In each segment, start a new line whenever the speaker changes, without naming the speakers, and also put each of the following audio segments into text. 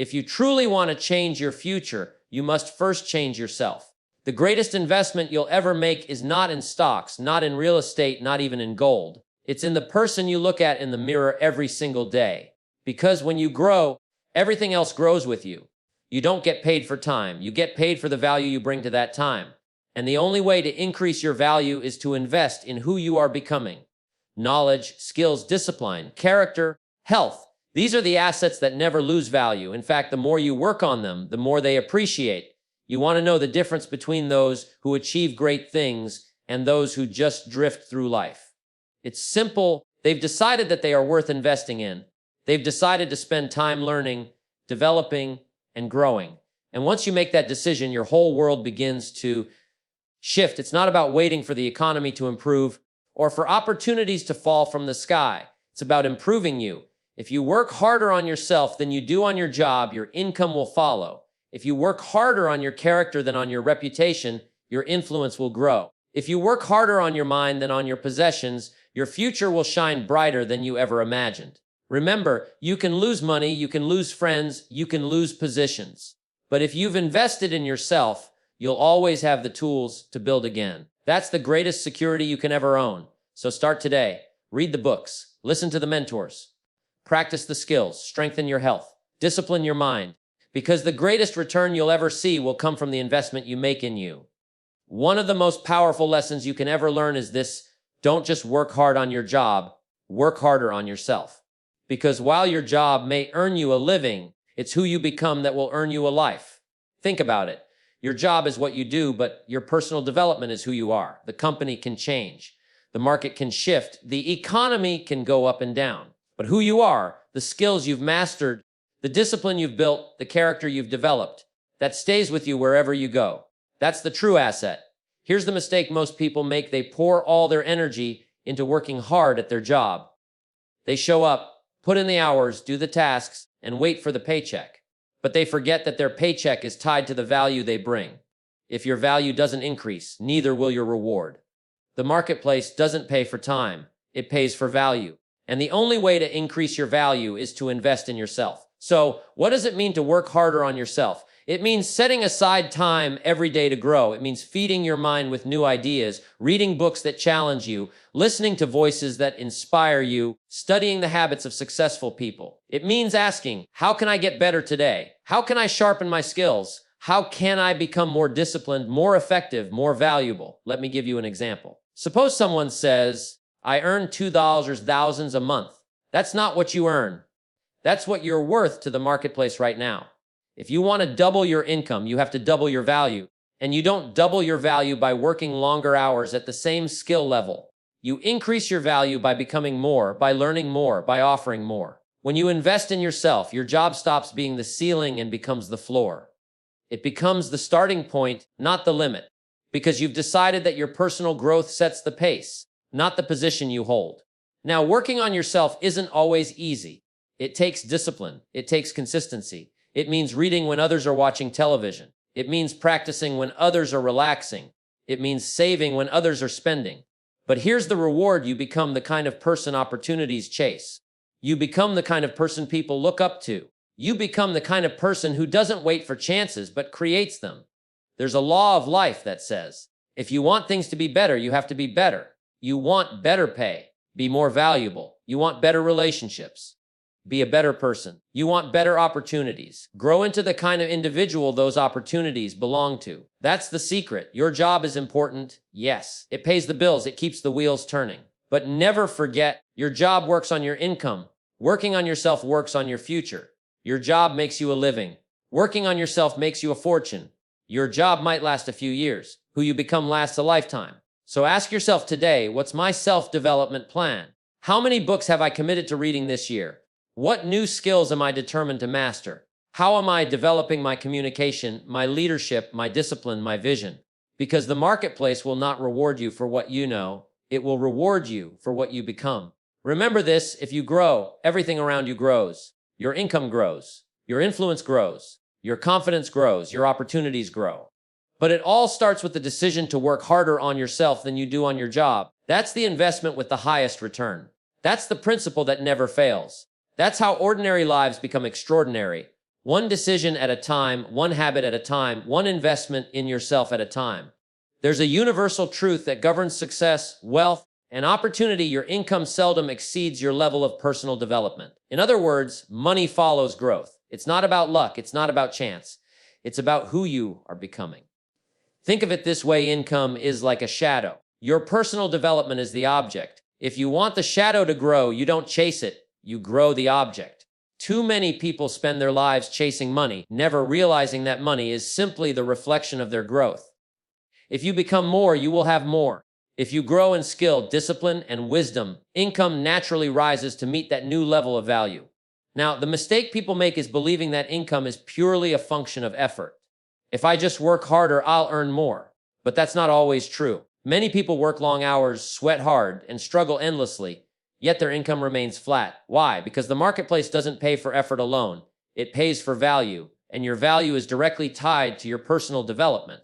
If you truly want to change your future, you must first change yourself. The greatest investment you'll ever make is not in stocks, not in real estate, not even in gold. It's in the person you look at in the mirror every single day. Because when you grow, everything else grows with you. You don't get paid for time. You get paid for the value you bring to that time. And the only way to increase your value is to invest in who you are becoming. Knowledge, skills, discipline, character, health. These are the assets that never lose value. In fact, the more you work on them, the more they appreciate. You want to know the difference between those who achieve great things and those who just drift through life. It's simple. They've decided that they are worth investing in. They've decided to spend time learning, developing, and growing. And once you make that decision, your whole world begins to shift. It's not about waiting for the economy to improve or for opportunities to fall from the sky. It's about improving you. If you work harder on yourself than you do on your job, your income will follow. If you work harder on your character than on your reputation, your influence will grow. If you work harder on your mind than on your possessions, your future will shine brighter than you ever imagined. Remember, you can lose money, you can lose friends, you can lose positions. But if you've invested in yourself, you'll always have the tools to build again. That's the greatest security you can ever own. So start today. Read the books. Listen to the mentors. Practice the skills. Strengthen your health. Discipline your mind. Because the greatest return you'll ever see will come from the investment you make in you. One of the most powerful lessons you can ever learn is this: don't just work hard on your job, work harder on yourself. Because while your job may earn you a living, it's who you become that will earn you a life. Think about it. Your job is what you do, but your personal development is who you are. The company can change. The market can shift. The economy can go up and down. But who you are, the skills you've mastered, the discipline you've built, the character you've developed, that stays with you wherever you go. That's the true asset. Here's the mistake most people make. They pour all their energy into working hard at their job. They show up, put in the hours, do the tasks, and wait for the paycheck. But they forget that their paycheck is tied to the value they bring. If your value doesn't increase, neither will your reward. The marketplace doesn't pay for time. It pays for value. And the only way to increase your value is to invest in yourself. So, what does it mean to work harder on yourself? It means setting aside time every day to grow. It means feeding your mind with new ideas, reading books that challenge you, listening to voices that inspire you, studying the habits of successful people. It means asking, how can I get better today? How can I sharpen my skills? How can I become more disciplined, more effective, more valuable? Let me give you an example. Suppose someone says, I earn $2 or thousands a month. That's not what you earn. That's what you're worth to the marketplace right now. If you want to double your income, you have to double your value. And you don't double your value by working longer hours at the same skill level. You increase your value by becoming more, by learning more, by offering more. When you invest in yourself, your job stops being the ceiling and becomes the floor. It becomes the starting point, not the limit. Because you've decided that your personal growth sets the pace, not the position you hold. Now, working on yourself isn't always easy. It takes discipline. It takes consistency. It means reading when others are watching television. It means practicing when others are relaxing. It means saving when others are spending. But here's the reward: you become the kind of person opportunities chase. You become the kind of person people look up to. You become the kind of person who doesn't wait for chances, but creates them. There's a law of life that says, if you want things to be better, you have to be better. You want better pay. Be more valuable. You want better relationships. Be a better person. You want better opportunities. Grow into the kind of individual those opportunities belong to. That's the secret. Your job is important. Yes, it pays the bills. It keeps the wheels turning. But never forget, your job works on your income. Working on yourself works on your future. Your job makes you a living. Working on yourself makes you a fortune. Your job might last a few years. Who you become lasts a lifetime. So ask yourself today, what's my self-development plan? How many books have I committed to reading this year? What new skills am I determined to master? How am I developing my communication, my leadership, my discipline, my vision? Because the marketplace will not reward you for what you know. It will reward you for what you become. Remember this: if you grow, everything around you grows. Your income grows. Your influence grows. Your confidence grows. Your opportunities grow. But it all starts with the decision to work harder on yourself than you do on your job. That's the investment with the highest return. That's the principle that never fails. That's how ordinary lives become extraordinary. One decision at a time, one habit at a time, one investment in yourself at a time. There's a universal truth that governs success, wealth, and opportunity. Your income seldom exceeds your level of personal development. In other words, money follows growth. It's not about luck. It's not about chance. It's about who you are becoming. Think of it this way: income is like a shadow. Your personal development is the object. If you want the shadow to grow, you don't chase it, you grow the object. Too many people spend their lives chasing money, never realizing that money is simply the reflection of their growth. If you become more, you will have more. If you grow in skill, discipline, and wisdom, income naturally rises to meet that new level of value. Now, the mistake people make is believing that income is purely a function of effort. If I just work harder, I'll earn more. But that's not always true. Many people work long hours, sweat hard, and struggle endlessly, yet their income remains flat. Why? Because the marketplace doesn't pay for effort alone. It pays for value, and your value is directly tied to your personal development.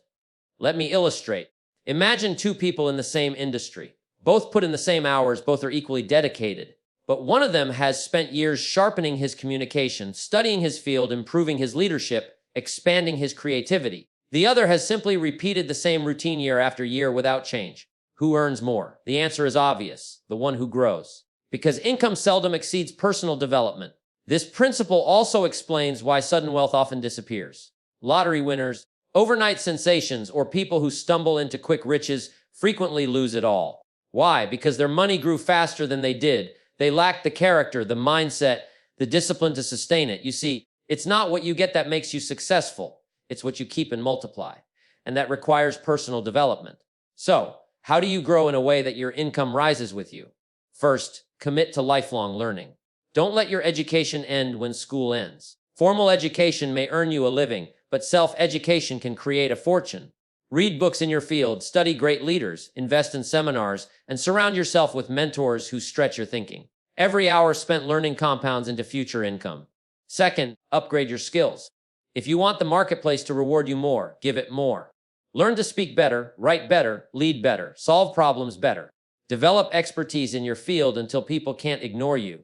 Let me illustrate. Imagine two people in the same industry. Both put in the same hours, both are equally dedicated. But one of them has spent years sharpening his communication, studying his field, improving his leadership, expanding his creativity. The other has simply repeated the same routine year after year without change. Who earns more? The answer is obvious: the one who grows. Because income seldom exceeds personal development. This principle also explains why sudden wealth often disappears. Lottery winners, overnight sensations, or people who stumble into quick riches frequently lose it all. Why? Because their money grew faster than they did. They lacked the character, the mindset, the discipline to sustain it. You see, it's not what you get that makes you successful. It's what you keep and multiply. And that requires personal development. So, how do you grow in a way that your income rises with you? First, commit to lifelong learning. Don't let your education end when school ends. Formal education may earn you a living, but self-education can create a fortune. Read books in your field, study great leaders, invest in seminars, and surround yourself with mentors who stretch your thinking. Every hour spent learning compounds into future income. Second, upgrade your skills. If you want the marketplace to reward you more, give it more. Learn to speak better, write better, lead better, solve problems better. Develop expertise in your field until people can't ignore you.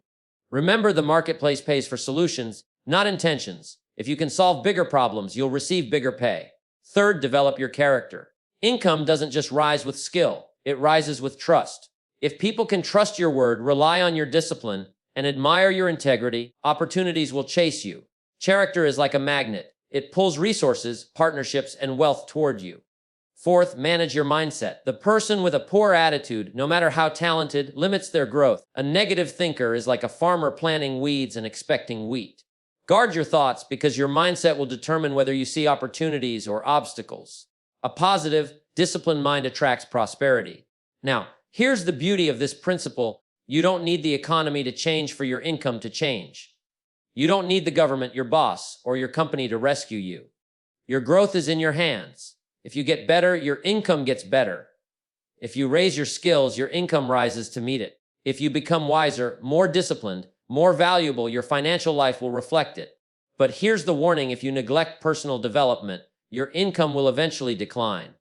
Remember, the marketplace pays for solutions, not intentions. If you can solve bigger problems, you'll receive bigger pay. Third, develop your character. Income doesn't just rise with skill, it rises with trust. If people can trust your word, rely on your discipline, and admire your integrity, opportunities will chase you. Character is like a magnet. It pulls resources, partnerships, and wealth toward you. Fourth, manage your mindset. The person with a poor attitude, no matter how talented, limits their growth. A negative thinker is like a farmer planting weeds and expecting wheat. Guard your thoughts, because your mindset will determine whether you see opportunities or obstacles. A positive, disciplined mind attracts prosperity. Now, here's the beauty of this principle. You don't need the economy to change for your income to change. You don't need the government, your boss, or your company to rescue you. Your growth is in your hands. If you get better, your income gets better. If you raise your skills, your income rises to meet it. If you become wiser, more disciplined, more valuable, your financial life will reflect it. But here's the warning: if you neglect personal development, your income will eventually decline.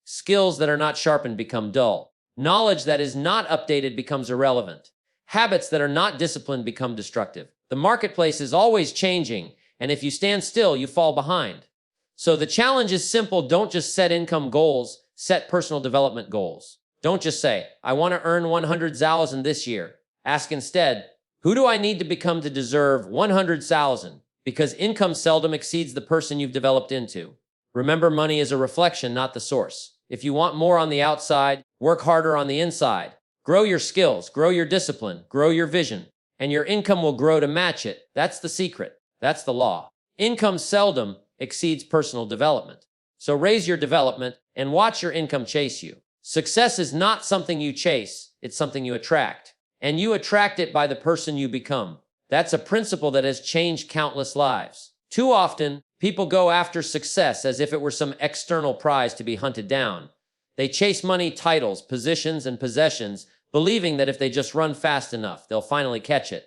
Skills that are not sharpened become dull. Knowledge that is not updated becomes irrelevant. Habits that are not disciplined become destructive. The marketplace is always changing, and if you stand still, you fall behind. So the challenge is simple. Don't just set income goals, set personal development goals. Don't just say, I want to earn 100,000 this year. Ask instead, who do I need to become to deserve 100,000? Because income seldom exceeds the person you've developed into. Remember, money is a reflection, not the source. If you want more on the outside, work harder on the inside. Grow your skills, grow your discipline, grow your vision, and your income will grow to match it. That's the secret. That's the law. Income seldom exceeds personal development. So raise your development and watch your income chase you. Success is not something you chase, it's something you attract. And you attract it by the person you become. That's a principle that has changed countless lives. Too often, people go after success as if it were some external prize to be hunted down. They chase money, titles, positions, and possessions, believing that if they just run fast enough, they'll finally catch it.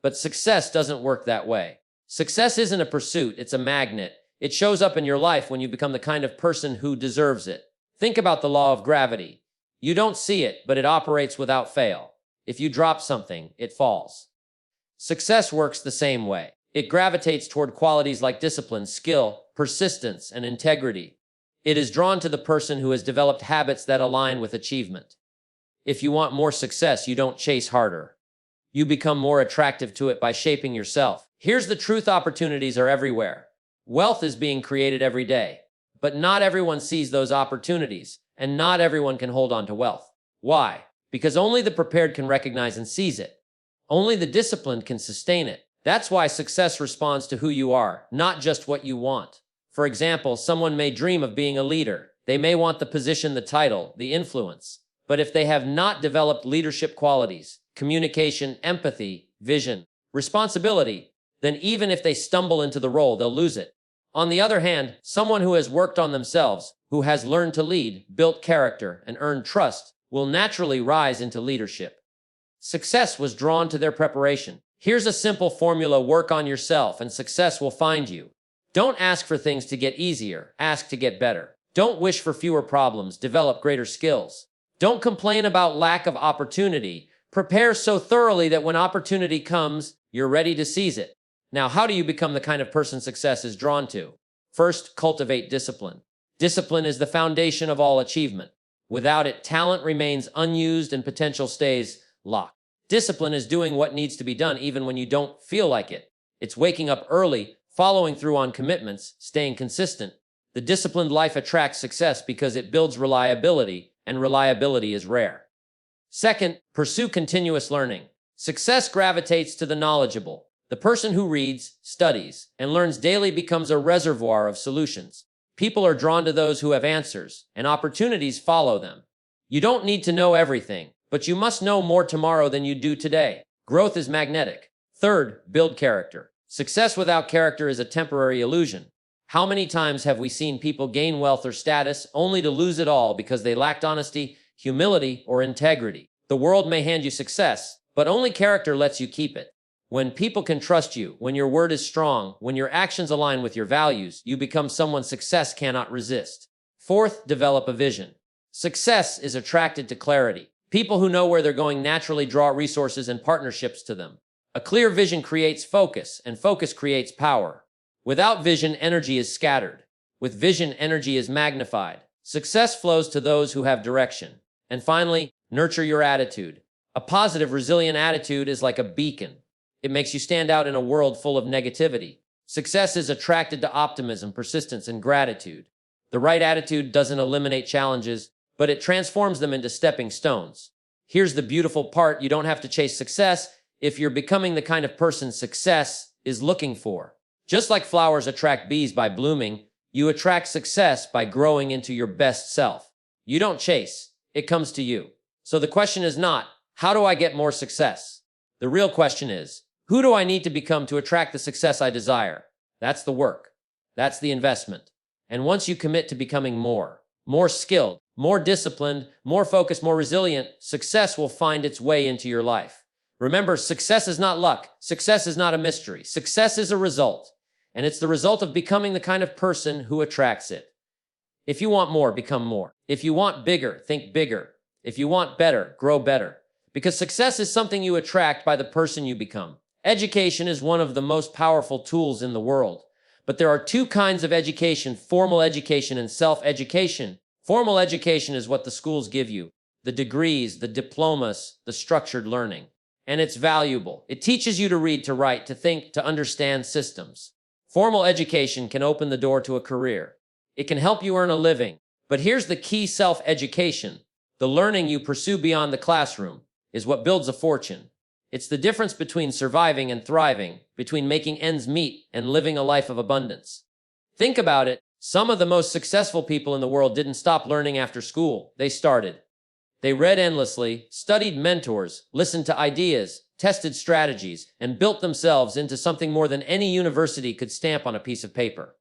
But success doesn't work that way. Success isn't a pursuit, it's a magnet. It shows up in your life when you become the kind of person who deserves it. Think about the law of gravity. You don't see it, but it operates without fail. If you drop something, it falls. Success works the same way. It gravitates toward qualities like discipline, skill, persistence, and integrity. It is drawn to the person who has developed habits that align with achievement. If you want more success, you don't chase harder. You become more attractive to it by shaping yourself. Here's the truth: opportunities are everywhere. Wealth is being created every day. But not everyone sees those opportunities, and not everyone can hold on to wealth. Why? Because only the prepared can recognize and seize it. Only the disciplined can sustain it. That's why success responds to who you are, not just what you want. For example, someone may dream of being a leader. They may want the position, the title, the influence. But if they have not developed leadership qualities, communication, empathy, vision, responsibility, then even if they stumble into the role, they'll lose it. On the other hand, someone who has worked on themselves, who has learned to lead, built character, and earned trust, will naturally rise into leadership. Success was drawn to their preparation. Here's a simple formula: work on yourself and success will find you. Don't ask for things to get easier, ask to get better. Don't wish for fewer problems, develop greater skills. Don't complain about lack of opportunity. Prepare so thoroughly that when opportunity comes, you're ready to seize it. Now, how do you become the kind of person success is drawn to? First, cultivate discipline. Discipline is the foundation of all achievement. Without it, talent remains unused and potential stays locked. Discipline is doing what needs to be done even when you don't feel like it. It's waking up early, following through on commitments, staying consistent. The disciplined life attracts success because it builds reliability, and reliability is rare. Second, pursue continuous learning. Success gravitates to the knowledgeable. The person who reads, studies, and learns daily becomes a reservoir of solutions. People are drawn to those who have answers, and opportunities follow them. You don't need to know everything, but you must know more tomorrow than you do today. Growth is magnetic. Third, build character. Success without character is a temporary illusion. How many times have we seen people gain wealth or status only to lose it all because they lacked honesty, humility, or integrity? The world may hand you success, but only character lets you keep it. When people can trust you, when your word is strong, when your actions align with your values, you become someone success cannot resist. Fourth, develop a vision. Success is attracted to clarity. People who know where they're going naturally draw resources and partnerships to them. A clear vision creates focus, and focus creates power. Without vision, energy is scattered. With vision, energy is magnified. Success flows to those who have direction. And finally, nurture your attitude. A positive, resilient attitude is like a beacon. It makes you stand out in a world full of negativity. Success is attracted to optimism, persistence, and gratitude. The right attitude doesn't eliminate challenges, but it transforms them into stepping stones. Here's the beautiful part: you don't have to chase success if you're becoming the kind of person success is looking for. Just like flowers attract bees by blooming, you attract success by growing into your best self. You don't chase, it comes to you. So the question is not, how do I get more success? The real question is, who do I need to become to attract the success I desire? That's the work. That's the investment. And once you commit to becoming more skilled, more disciplined, more focused, more resilient, success will find its way into your life. Remember, success is not luck. Success is not a mystery. Success is a result. And it's the result of becoming the kind of person who attracts it. If you want more, become more. If you want bigger, think bigger. If you want better, grow better. Because success is something you attract by the person you become. Education is one of the most powerful tools in the world. But there are two kinds of education: formal education and self-education. Formal education is what the schools give you, the degrees, the diplomas, the structured learning. And it's valuable. It teaches you to read, to write, to think, to understand systems. Formal education can open the door to a career. It can help you earn a living. But here's the key: self-education. The learning you pursue beyond the classroom is what builds a fortune. It's the difference between surviving and thriving, between making ends meet and living a life of abundance. Think about it. Some of the most successful people in the world didn't stop learning after school. They started. They read endlessly, studied mentors, listened to ideas, tested strategies, and built themselves into something more than any university could stamp on a piece of paper.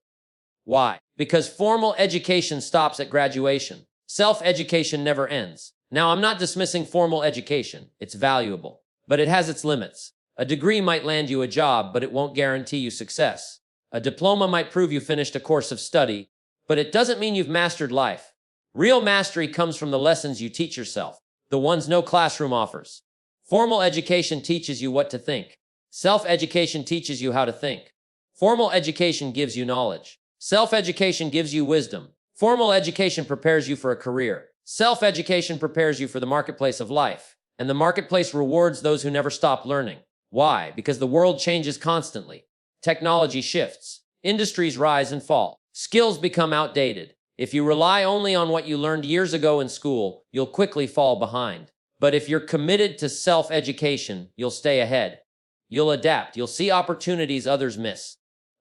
Why? Because formal education stops at graduation. Self-education never ends. Now, I'm not dismissing formal education. It's valuable. But it has its limits. A degree might land you a job, but it won't guarantee you success. A diploma might prove you finished a course of study, but it doesn't mean you've mastered life. Real mastery comes from the lessons you teach yourself, the ones no classroom offers. Formal education teaches you what to think. Self-education teaches you how to think. Formal education gives you knowledge. Self-education gives you wisdom. Formal education prepares you for a career. Self-education prepares you for the marketplace of life. And the marketplace rewards those who never stop learning. Why? Because the world changes constantly. Technology shifts. Industries rise and fall. Skills become outdated. If you rely only on what you learned years ago in school, you'll quickly fall behind. But if you're committed to self-education, you'll stay ahead. You'll adapt. You'll see opportunities others miss.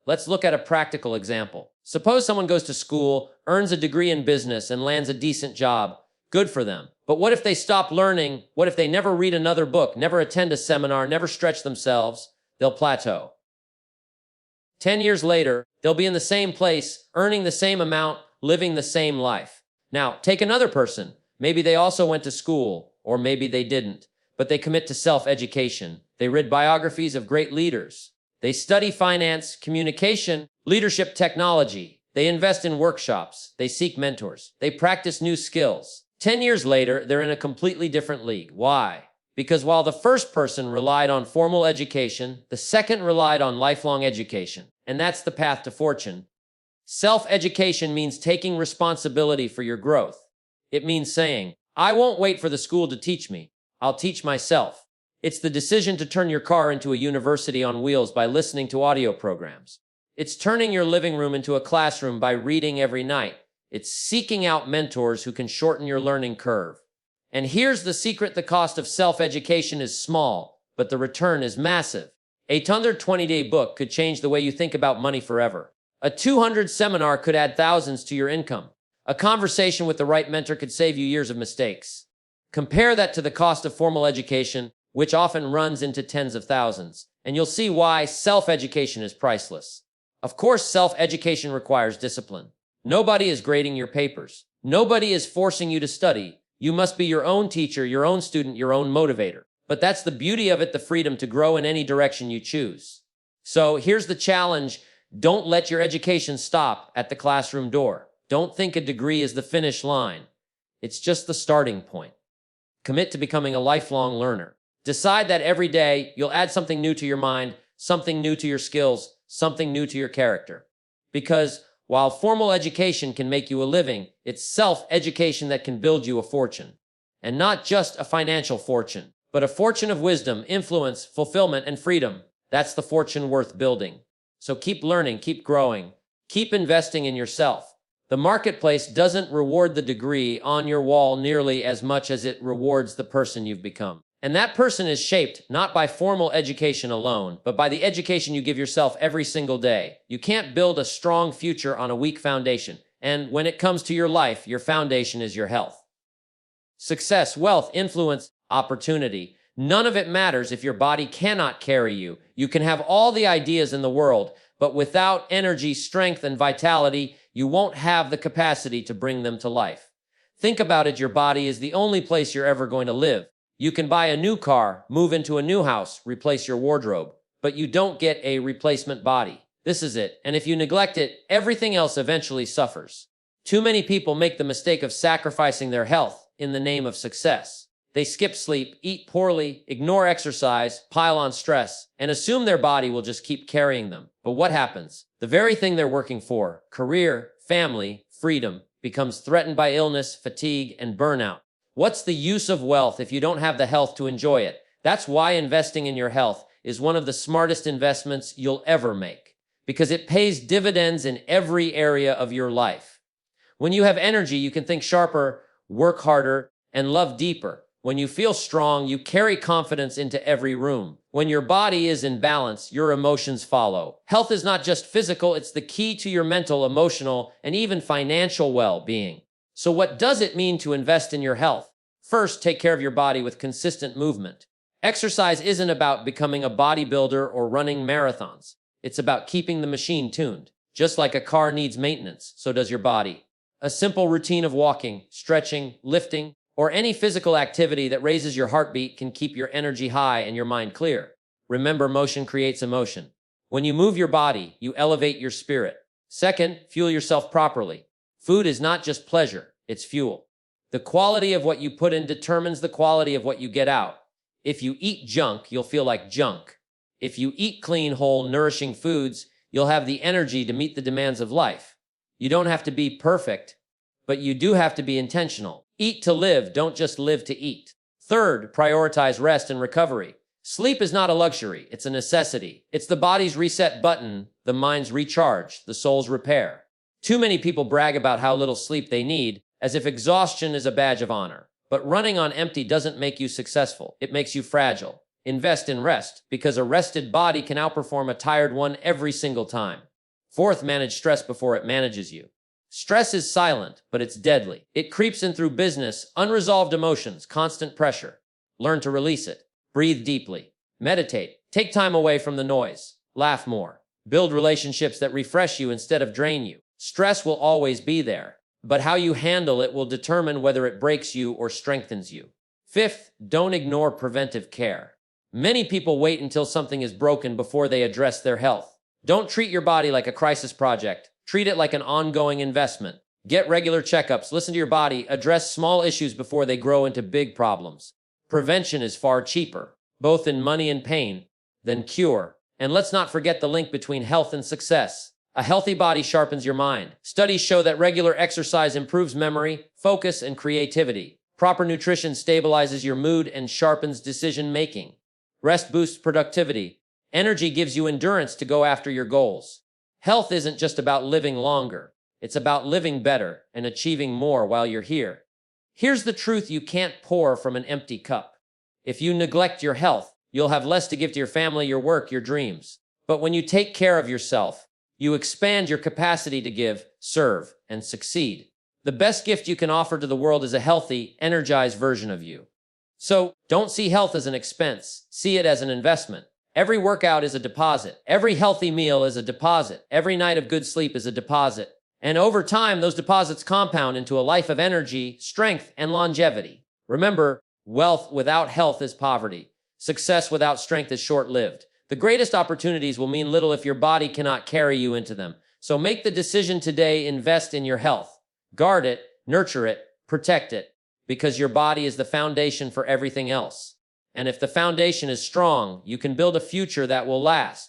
Let's look at a practical example. Suppose someone goes to school, earns a degree in business, and lands a decent job. Good for them. But what if they stop learning? What if they never read another book, never attend a seminar, never stretch themselves? They'll plateau. 10 years later, they'll be in the same place, earning the same amount, living the same life. Now, take another person. Maybe they also went to school, or maybe they didn't, but they commit to self-education. They read biographies of great leaders. They study finance, communication, leadership technology. They invest in workshops. They seek mentors. They practice new skills. 10 years later, they're in a completely different league. Why? Because while the first person relied on formal education, the second relied on lifelong education. And that's the path to fortune. Self-education means taking responsibility for your growth. It means saying, I won't wait for the school to teach me. I'll teach myself. It's the decision to turn your car into a university on wheels by listening to audio programs. It's turning your living room into a classroom by reading every night. It's seeking out mentors who can shorten your learning curve. And here's the secret: the cost of self-education is small, but the return is massive. A 120-day book could change the way you think about money forever. A 200 seminar could add thousands to your income. A conversation with the right mentor could save you years of mistakes. Compare that to the cost of formal education, which often runs into tens of thousands, and you'll see why self-education is priceless. Of course, self-education requires discipline. Nobody is grading your papers. Nobody is forcing you to study. You must be your own teacher, your own student, your own motivator. But that's the beauty of it, the freedom to grow in any direction you choose. So here's the challenge. Don't let your education stop at the classroom door. Don't think a degree is the finish line. It's just the starting point. Commit to becoming a lifelong learner. Decide that every day you'll add something new to your mind, something new to your skills, something new to your character. Because while formal education can make you a living, it's self-education that can build you a fortune. And not just a financial fortune, but a fortune of wisdom, influence, fulfillment, and freedom. That's the fortune worth building. So keep learning, keep growing, keep investing in yourself. The marketplace doesn't reward the degree on your wall nearly as much as it rewards the person you've become. And that person is shaped not by formal education alone, but by the education you give yourself every single day. You can't build a strong future on a weak foundation. And when it comes to your life, your foundation is your health. Success, wealth, influence, opportunity. None of it matters if your body cannot carry you. You can have all the ideas in the world, but without energy, strength, and vitality, you won't have the capacity to bring them to life. Think about it. Your body is the only place you're ever going to live. You can buy a new car, move into a new house, replace your wardrobe, but you don't get a replacement body. This is it. And if you neglect it, everything else eventually suffers. Too many people make the mistake of sacrificing their health in the name of success. They skip sleep, eat poorly, ignore exercise, pile on stress, and assume their body will just keep carrying them. But what happens? The very thing they're working for, career, family, freedom, becomes threatened by illness, fatigue, and burnout. What's the use of wealth if you don't have the health to enjoy it? That's why investing in your health is one of the smartest investments you'll ever make, because it pays dividends in every area of your life. When you have energy, you can think sharper, work harder, and love deeper. When you feel strong, you carry confidence into every room. When your body is in balance, your emotions follow. Health is not just physical, it's the key to your mental, emotional, and even financial well-being. So what does it mean to invest in your health? First, take care of your body with consistent movement. Exercise isn't about becoming a bodybuilder or running marathons. It's about keeping the machine tuned. Just like a car needs maintenance, so does your body. A simple routine of walking, stretching, lifting, or any physical activity that raises your heartbeat can keep your energy high and your mind clear. Remember, motion creates emotion. When you move your body, you elevate your spirit. Second, fuel yourself properly. Food is not just pleasure, it's fuel. The quality of what you put in determines the quality of what you get out. If you eat junk, you'll feel like junk. If you eat clean, whole, nourishing foods, you'll have the energy to meet the demands of life. You don't have to be perfect, but you do have to be intentional. Eat to live, don't just live to eat. Third, prioritize rest and recovery. Sleep is not a luxury, it's a necessity. It's the body's reset button, the mind's recharge, the soul's repair. Too many people brag about how little sleep they need, as if exhaustion is a badge of honor. But running on empty doesn't make you successful, it makes you fragile. Invest in rest, because a rested body can outperform a tired one every single time. Fourth, manage stress before it manages you. Stress is silent, but it's deadly. It creeps in through business, unresolved emotions, constant pressure. Learn to release it. Breathe deeply. Meditate. Take time away from the noise. Laugh more. Build relationships that refresh you instead of drain you. Stress will always be there, but how you handle it will determine whether it breaks you or strengthens you. Fifth, don't ignore preventive care. Many people wait until something is broken before they address their health. Don't treat your body like a crisis project. Treat it like an ongoing investment. Get regular checkups, listen to your body, address small issues before they grow into big problems. Prevention is far cheaper, both in money and pain, than cure. And let's not forget the link between health and success. A healthy body sharpens your mind. Studies show that regular exercise improves memory, focus, and creativity. Proper nutrition stabilizes your mood and sharpens decision-making. Rest boosts productivity. Energy gives you endurance to go after your goals. Health isn't just about living longer. It's about living better and achieving more while you're here. Here's the truth: you can't pour from an empty cup. If you neglect your health, you'll have less to give to your family, your work, your dreams. But when you take care of yourself, you expand your capacity to give, serve, and succeed. The best gift you can offer to the world is a healthy, energized version of you. So, don't see health as an expense. See it as an investment. Every workout is a deposit. Every healthy meal is a deposit. Every night of good sleep is a deposit. And over time, those deposits compound into a life of energy, strength, and longevity. Remember, wealth without health is poverty. Success without strength is short-lived. The greatest opportunities will mean little if your body cannot carry you into them. So make the decision today: invest in your health. Guard it, nurture it, protect it, because your body is the foundation for everything else. And if the foundation is strong, you can build a future that will last.